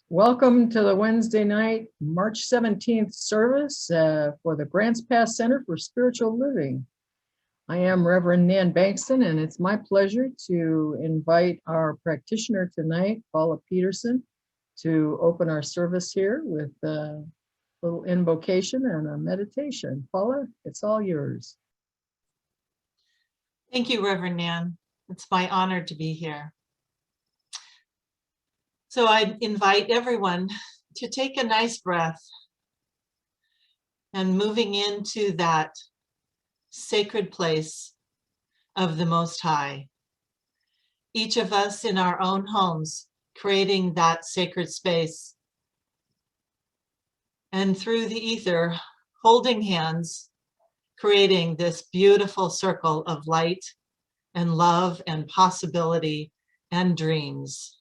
Welcome to the Wednesday night, March 17th service for the Grants Pass Center for Spiritual Living. I am Reverend Nan Bankston, and it's my pleasure to invite our practitioner tonight, Paula Peterson, to open our service here with a little invocation and a meditation. Paula, it's all yours. Thank you, Reverend Nan. It's my honor to be here. So I invite everyone to take a nice breath and moving into that sacred place of the Most High. Each of us in our own homes, creating that sacred space. And through the ether, holding hands, creating this beautiful circle of light and love and possibility and dreams.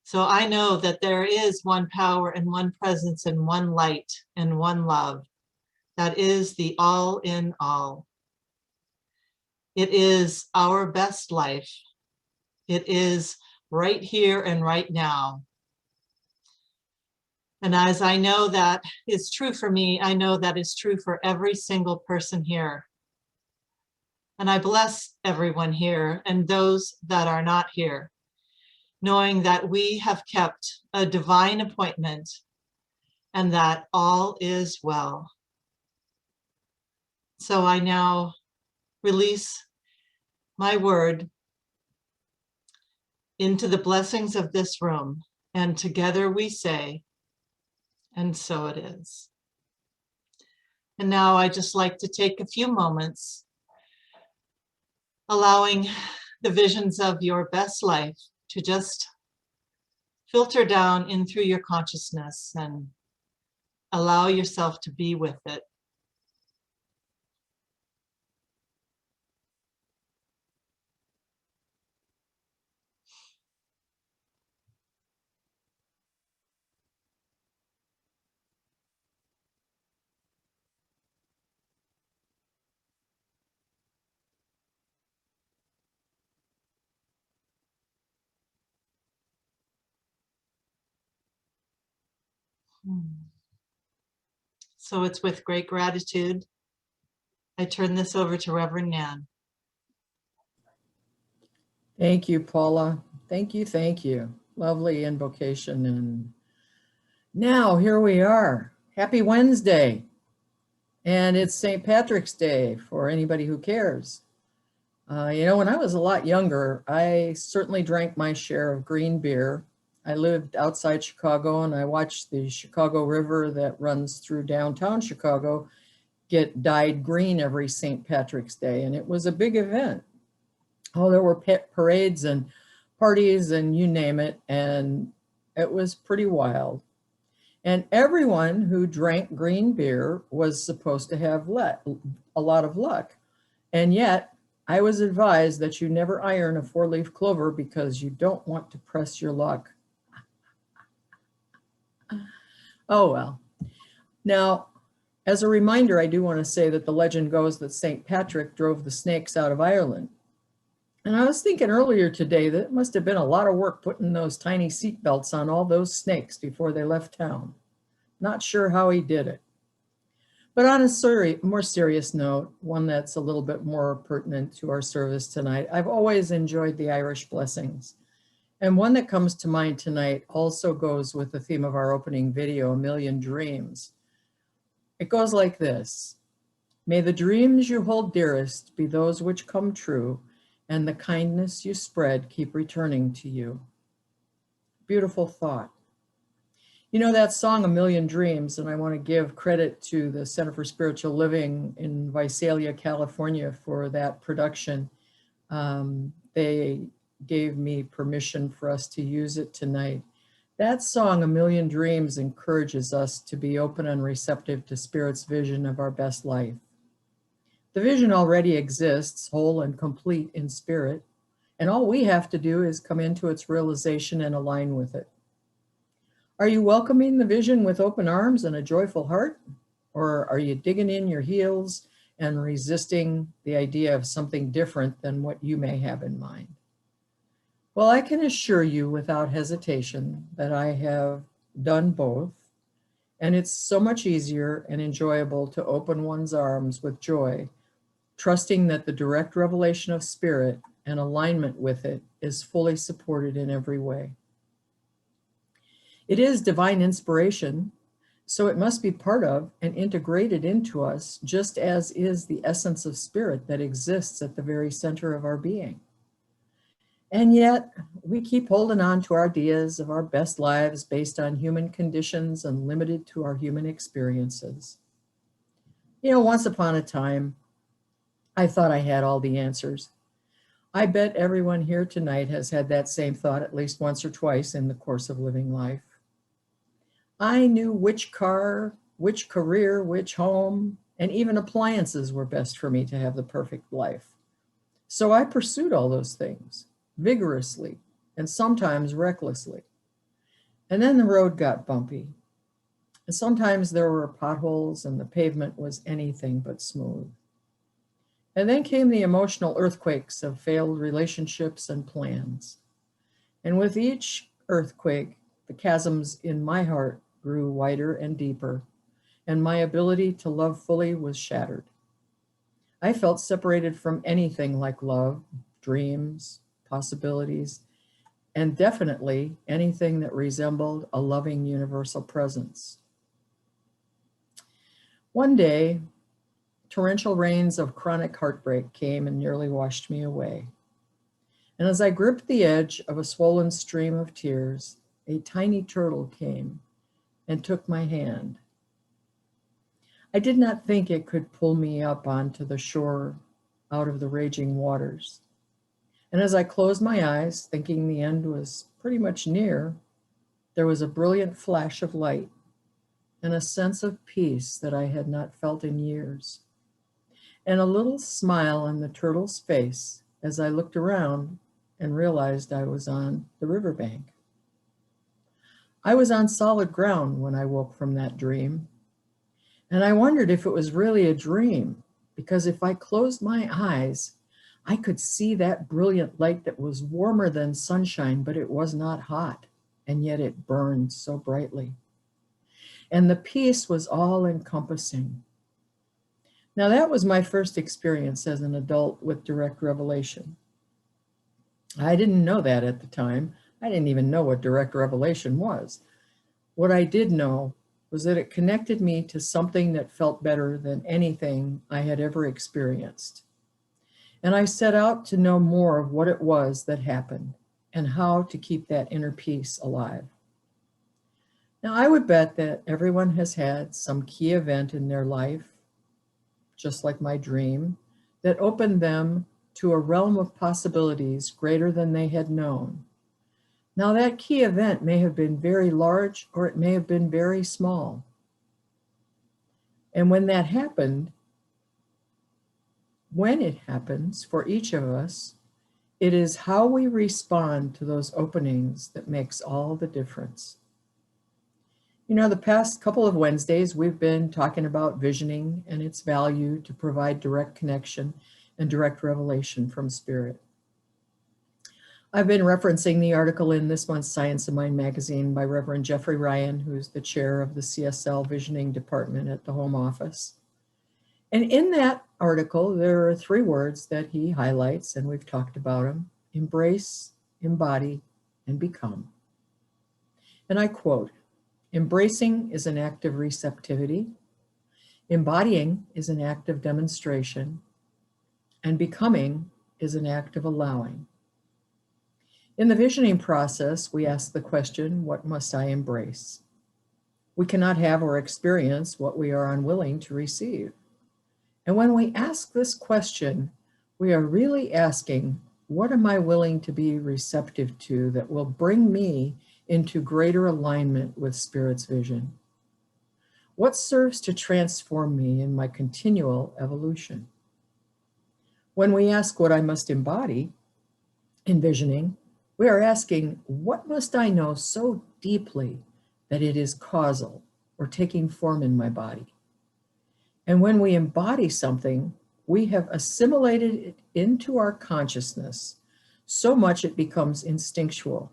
So I know that there is one power and one presence and one light and one love that is the all in all. It is our best life. It is right here and right now. And as I know that is true for me, I know that is true for every single person here. And I bless everyone here and those that are not here, knowing that we have kept a divine appointment and that all is well. So I now release my word into the blessings of this room, and together we say, and so it is. And now I just like to take a few moments, allowing the visions of your best life to just filter down in through your consciousness and allow yourself to be with it. So it's with great gratitude I turn this over to Reverend Nan. Thank you, Paula. Thank you, thank you. Lovely invocation. And now here we are. Happy Wednesday. And it's St. Patrick's Day for anybody who cares. When I was a lot younger, I certainly drank my share of green beer. I lived outside Chicago and I watched the Chicago River that runs through downtown Chicago get dyed green every St. Patrick's Day. And it was a big event. Oh, there were parades and parties and you name it. And it was pretty wild. And everyone who drank green beer was supposed to have a lot of luck. And yet, I was advised that you never iron a 4-leaf clover because you don't want to press your luck. Oh, well. Now, as a reminder, I do want to say that the legend goes that St. Patrick drove the snakes out of Ireland. And I was thinking earlier today that it must have been a lot of work putting those tiny seat belts on all those snakes before they left town. Not sure how he did it. But on a more serious note, one that's a little bit more pertinent to our service tonight, I've always enjoyed the Irish blessings. And one that comes to mind tonight also goes with the theme of our opening video, A Million Dreams. It goes like this. May the dreams you hold dearest be those which come true, and the kindness you spread keep returning to you. Beautiful thought. You know that song, A Million Dreams, and I want to give credit to the Center for Spiritual Living in Visalia, California for that production. They gave me permission for us to use it tonight. That song, A Million Dreams, encourages us to be open and receptive to Spirit's vision of our best life. The vision already exists, whole and complete in Spirit, and all we have to do is come into its realization and align with it. Are you welcoming the vision with open arms and a joyful heart? Or are you digging in your heels and resisting the idea of something different than what you may have in mind? Well, I can assure you without hesitation that I have done both, and it's so much easier and enjoyable to open one's arms with joy, trusting that the direct revelation of spirit and alignment with it is fully supported in every way. It is divine inspiration, so it must be part of and integrated into us, just as is the essence of spirit that exists at the very center of our being. And yet, we keep holding on to our ideas of our best lives based on human conditions and limited to our human experiences. You know, once upon a time, I thought I had all the answers. I bet everyone here tonight has had that same thought at least once or twice in the course of living life. I knew which car, which career, which home, and even appliances were best for me to have the perfect life. So I pursued all those things vigorously and sometimes recklessly. And then the road got bumpy. And sometimes there were potholes and the pavement was anything but smooth. And then came the emotional earthquakes of failed relationships and plans. And with each earthquake, the chasms in my heart grew wider and deeper, and my ability to love fully was shattered. I felt separated from anything like love, dreams, possibilities, and definitely anything that resembled a loving universal presence. One day, torrential rains of chronic heartbreak came and nearly washed me away. And as I gripped the edge of a swollen stream of tears, a tiny turtle came and took my hand. I did not think it could pull me up onto the shore out of the raging waters. And as I closed my eyes, thinking the end was pretty much near, there was a brilliant flash of light and a sense of peace that I had not felt in years, and a little smile on the turtle's face as I looked around and realized I was on the riverbank. I was on solid ground when I woke from that dream, and I wondered if it was really a dream, because if I closed my eyes, I could see that brilliant light that was warmer than sunshine, but it was not hot, and yet it burned so brightly. And the peace was all encompassing. Now, that was my first experience as an adult with direct revelation. I didn't know that at the time. I didn't even know what direct revelation was. What I did know was that it connected me to something that felt better than anything I had ever experienced. And I set out to know more of what it was that happened and how to keep that inner peace alive. Now, I would bet that everyone has had some key event in their life, just like my dream, that opened them to a realm of possibilities greater than they had known. Now, that key event may have been very large or it may have been very small. And when that happened, when it happens for each of us, it is how we respond to those openings that makes all the difference. You know, the past couple of Wednesdays, we've been talking about visioning and its value to provide direct connection and direct revelation from spirit. I've been referencing the article in this month's Science of Mind magazine by Reverend Jeffrey Ryan, who's the chair of the CSL Visioning Department at the Home Office. And in that article, there are 3 words that he highlights, and we've talked about them: embrace, embody, and become. And I quote, "Embracing is an act of receptivity, embodying is an act of demonstration, and becoming is an act of allowing." In the visioning process, we ask the question, what must I embrace? We cannot have or experience what we are unwilling to receive. And when we ask this question, we are really asking, what am I willing to be receptive to that will bring me into greater alignment with Spirit's vision? What serves to transform me in my continual evolution? When we ask what I must embody in visioning, we are asking, what must I know so deeply that it is causal or taking form in my body? And when we embody something, we have assimilated it into our consciousness so much it becomes instinctual.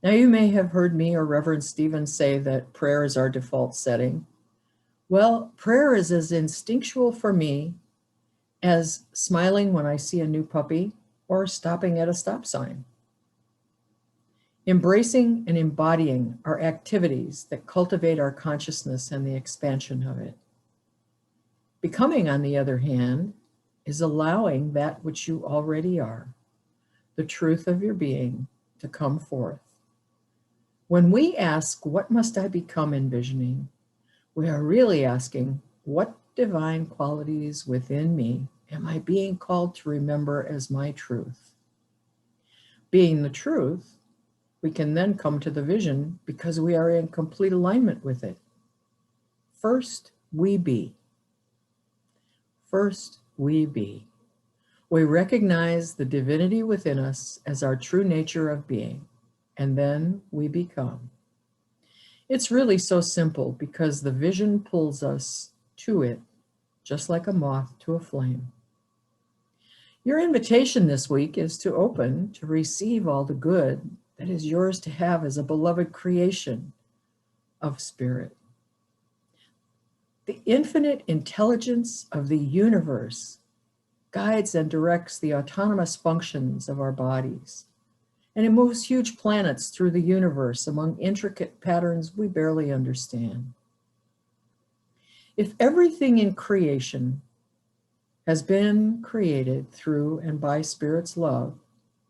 Now, you may have heard me or Reverend Stephen say that prayer is our default setting. Well, prayer is as instinctual for me as smiling when I see a new puppy or stopping at a stop sign. Embracing and embodying are activities that cultivate our consciousness and the expansion of it. Becoming, on the other hand, is allowing that which you already are, the truth of your being, to come forth. When we ask, what must I become envisioning? We are really asking, what divine qualities within me am I being called to remember as my truth? Being the truth, we can then come to the vision because we are in complete alignment with it. First, we be. First, we be. We recognize the divinity within us as our true nature of being, and then we become. It's really so simple because the vision pulls us to it, just like a moth to a flame. Your invitation this week is to open to receive all the good that is yours to have as a beloved creation of spirit. The infinite intelligence of the universe guides and directs the autonomous functions of our bodies, and it moves huge planets through the universe among intricate patterns we barely understand. If everything in creation has been created through and by Spirit's love,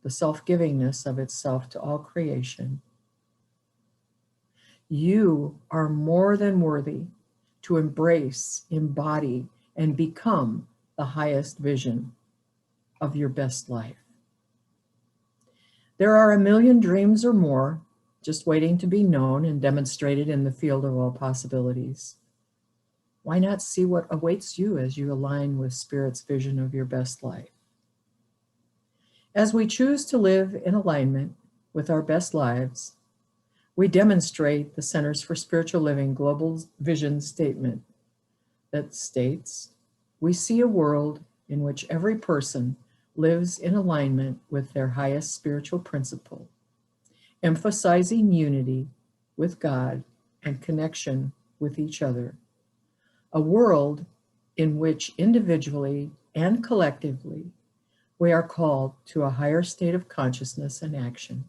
the self-givingness of itself to all creation, you are more than worthy to embrace, embody, and become the highest vision of your best life. There are a million dreams or more just waiting to be known and demonstrated in the field of all possibilities. Why not see what awaits you as you align with Spirit's vision of your best life? As we choose to live in alignment with our best lives, we demonstrate the Centers for Spiritual Living Global Vision Statement that states, we see a world in which every person lives in alignment with their highest spiritual principle, emphasizing unity with God and connection with each other. A world in which individually and collectively we are called to a higher state of consciousness and action.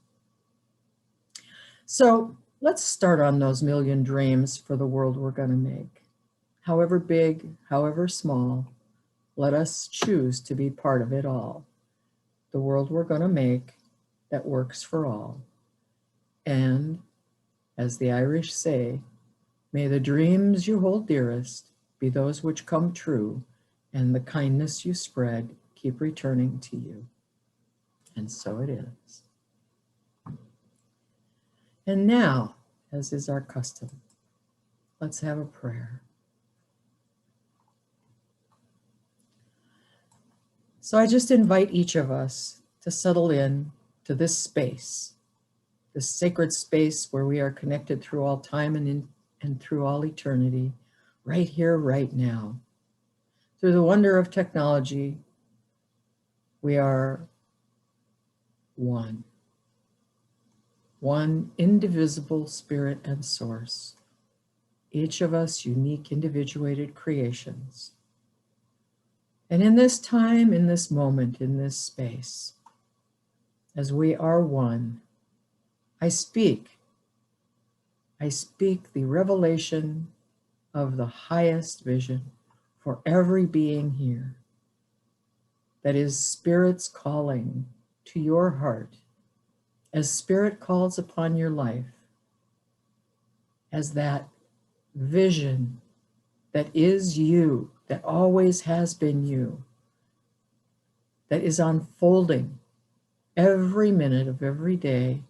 So let's start on those million dreams for the world we're going to make. However big, however small, let us choose to be part of it all. The world we're going to make that works for all. And, as the Irish say, may the dreams you hold dearest be those which come true, and the kindness you spread keep returning to you. And so it is. And now, as is our custom, let's have a prayer. So I just invite each of us to settle in to this space, this sacred space where we are connected through all time and through all eternity, right here, right now. Through the wonder of technology, we are one. One indivisible spirit and source, each of us unique, individuated creations. And in this time, in this moment, in this space, as we are one, I speak the revelation of the highest vision for every being here. That is Spirit's calling to your heart, as Spirit calls upon your life, as that vision that is you, that always has been you, that is unfolding every minute of every day,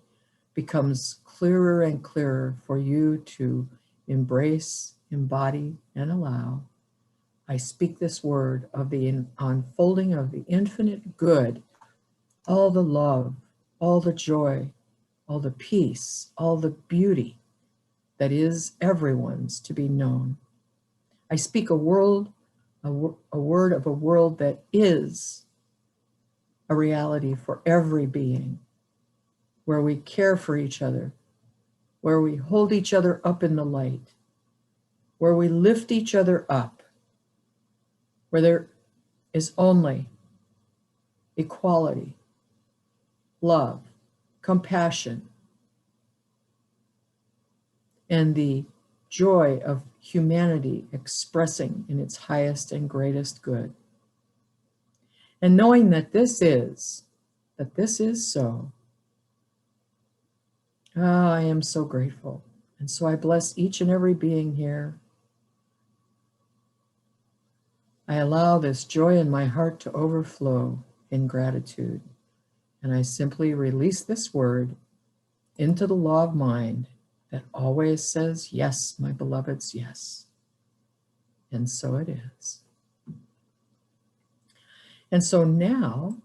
becomes clearer and clearer for you to embrace, embody, and allow. I speak this word of the unfolding of the infinite good, all the love, all the joy, all the peace, all the beauty that is everyone's to be known. I speak a word of a world that is a reality for every being, where we care for each other, where we hold each other up in the light, where we lift each other up, where there is only equality, love, compassion, and the joy of humanity expressing in its highest and greatest good. And knowing that this is so, I am so grateful. And so I bless each and every being here. I allow this joy in my heart to overflow in gratitude. And I simply release this word into the law of mind that always says, yes, my beloveds, yes. And so it is. And so now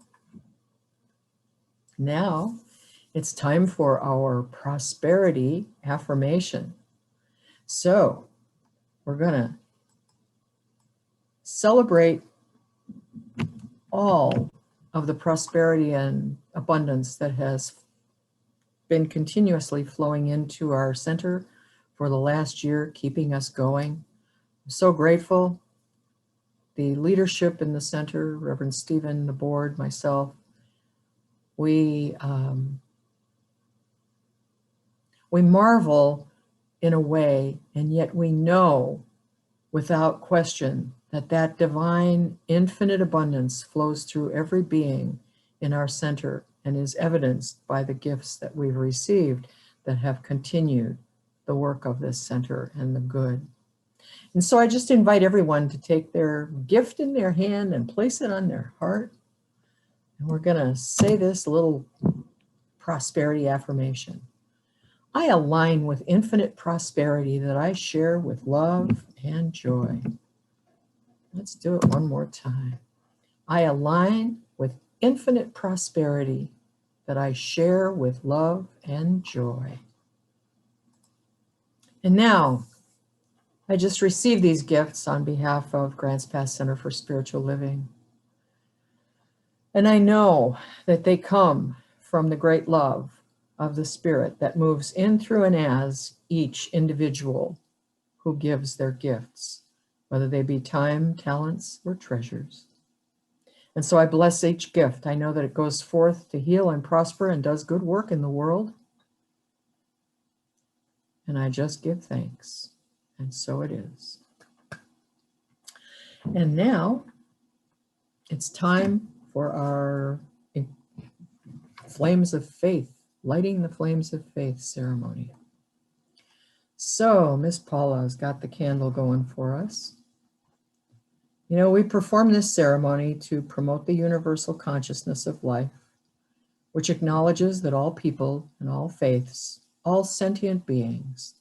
it's time for our prosperity affirmation. So we're going to celebrate all of the prosperity and abundance that has been continuously flowing into our center for the last year, keeping us going. I'm so grateful. The leadership in the center, Reverend Stephen, the board, myself, we marvel in a way, and yet we know without question that divine infinite abundance flows through every being in our center and is evidenced by the gifts that we've received that have continued the work of this center and the good. And so I just invite everyone to take their gift in their hand and place it on their heart. And we're going to say this little prosperity affirmation. I align with infinite prosperity that I share with love and joy. Let's do it one more time. I align with infinite prosperity that I share with love and joy. And now, I just received these gifts on behalf of Grants Pass Center for Spiritual Living. And I know that they come from the great love of the Spirit that moves in, through, and as each individual who gives their gifts, whether they be time, talents, or treasures. And so I bless each gift. I know that it goes forth to heal and prosper and does good work in the world. And I just give thanks. And so it is. And now it's time for our Flames of Faith, lighting the Flames of Faith ceremony. So Miss Paula has got the candle going for us. You know, we perform this ceremony to promote the universal consciousness of life, which acknowledges that all people and all faiths, all sentient beings,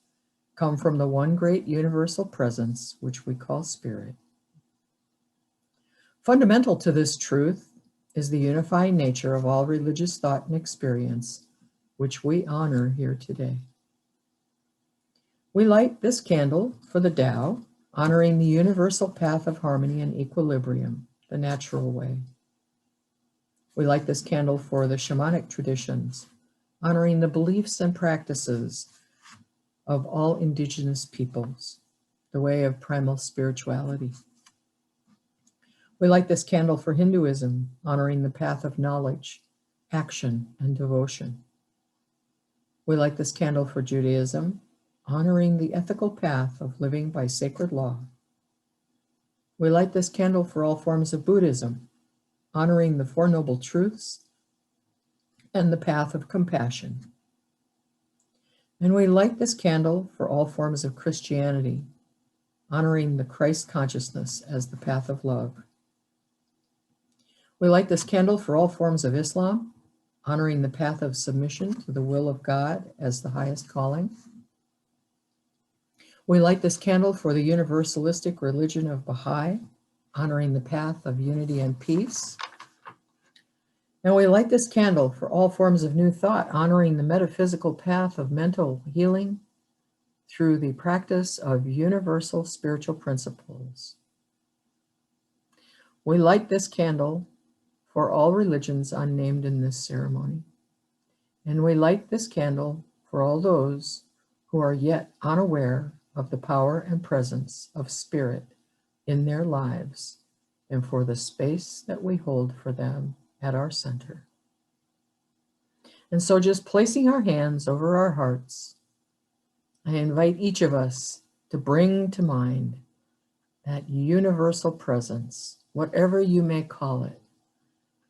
come from the one great universal presence, which we call Spirit. Fundamental to this truth is the unifying nature of all religious thought and experience, which we honor here today. We light this candle for the Tao, honoring the universal path of harmony and equilibrium, the natural way. We light this candle for the shamanic traditions, honoring the beliefs and practices of all indigenous peoples, the way of primal spirituality. We light this candle for Hinduism, honoring the path of knowledge, action, and devotion. We light this candle for Judaism, honoring the ethical path of living by sacred law. We light this candle for all forms of Buddhism, honoring the Four Noble Truths and the path of compassion. And we light this candle for all forms of Christianity, honoring the Christ consciousness as the path of love. We light this candle for all forms of Islam, honoring the path of submission to the will of God as the highest calling. We light this candle for the universalistic religion of Baha'i, honoring the path of unity and peace. And we light this candle for all forms of new thought, honoring the metaphysical path of mental healing through the practice of universal spiritual principles. We light this candle for all religions unnamed in this ceremony. And we light this candle for all those who are yet unaware of the power and presence of Spirit in their lives, and for the space that we hold for them at our center. And so just placing our hands over our hearts, I invite each of us to bring to mind that universal presence, whatever you may call it.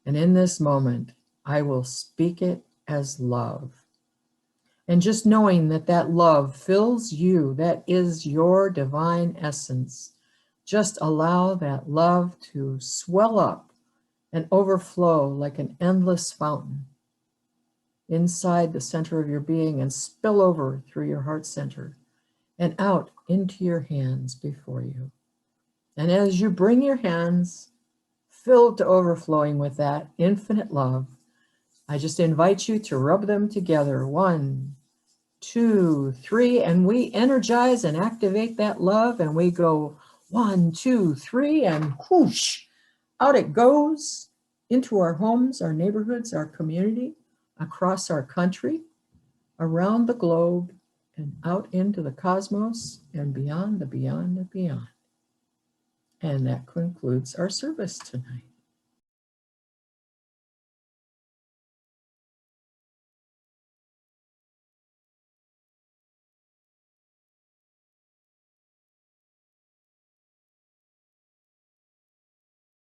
And in this moment, I will speak it as love. And just knowing that that love fills you, that is your divine essence, just allow that love to swell up and overflow like an endless fountain inside the center of your being and spill over through your heart center and out into your hands before you. And as you bring your hands filled to overflowing with that infinite love, I just invite you to rub them together. 1, 2, 3, and we energize and activate that love, and we go 1, 2, 3, and whoosh, out it goes into our homes, our neighborhoods, our community, across our country, around the globe, and out into the cosmos, and beyond the beyond and beyond. And that concludes our service tonight.